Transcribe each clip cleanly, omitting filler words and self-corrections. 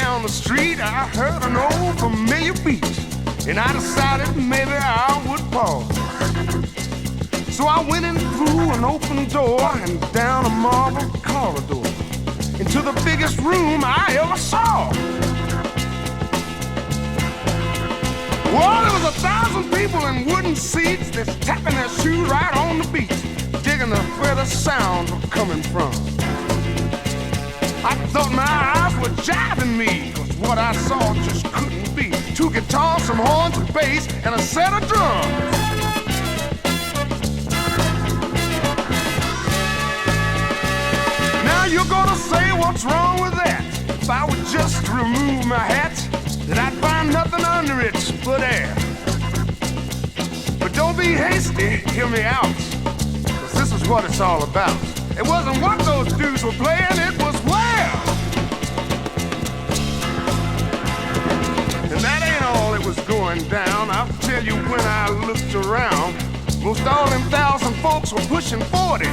down the street, I heard an old familiar beat, and I decided maybe I would pause. So I went in through an open door and down a marble corridor into the biggest room I ever saw. Well, there was 1,000 people in wooden seats that's tapping their shoes right on the beat, digging where the sounds were coming from. I thought my eyes were jiving me, 'cause what I saw just couldn't be. 2 guitars, some horns, a bass, and a set of drums. Now you're gonna say, what's wrong with that? If I would just remove my hat, then I'd find nothing under it but air. But don't be hasty, hear me out, 'cause this is what it's all about. It wasn't what those dudes were playing, it was where. And that ain't all that was going down. I'll tell you, when I looked around, most all them 1,000 folks were pushing 40.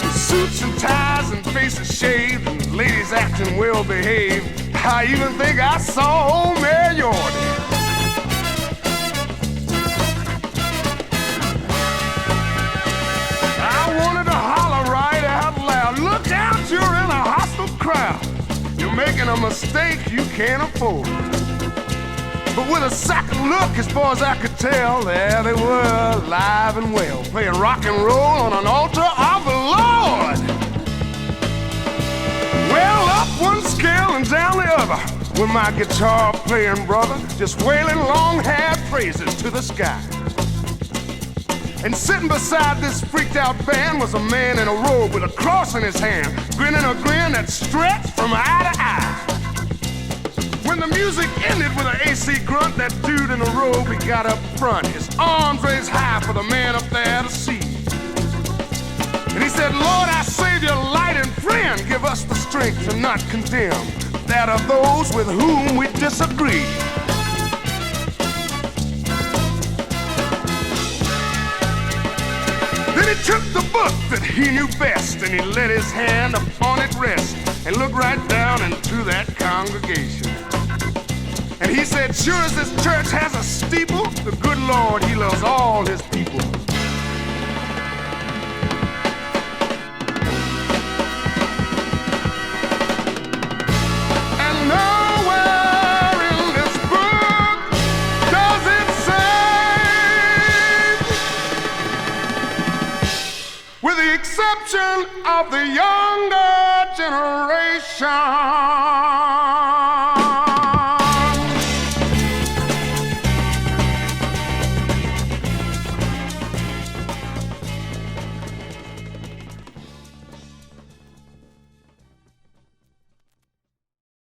With suits and ties and faces shaved and ladies acting well behaved. I even think I saw old Mayor Yorty. I wanted to holler right out loud, look out, you're in a hostile crowd. You're making a mistake you can't afford. But with a second look, as far as I could tell, there they were, alive and well, playing rock and roll on an altar of the Lord. Well, up one scale and down the other, with my guitar playing brother, just wailing long-haired praises to the sky. And sitting beside this freaked out band was a man in a robe with a cross in his hand, grinning a grin that stretched from eye to eye. When the music ended with an AC grunt, that dude in the robe, he got up front, his arms raised high for the man up there to see. And he said, Lord, our Savior, light and friend, give us the strength to not condemn that are those with whom we disagree. Then he took the book that he knew best, and he let his hand upon it rest, and looked right down into that congregation. And he said, sure as this church has a steeple, the good Lord, he loves all his people. And nowhere in this book does it say, with the exception of the younger generation,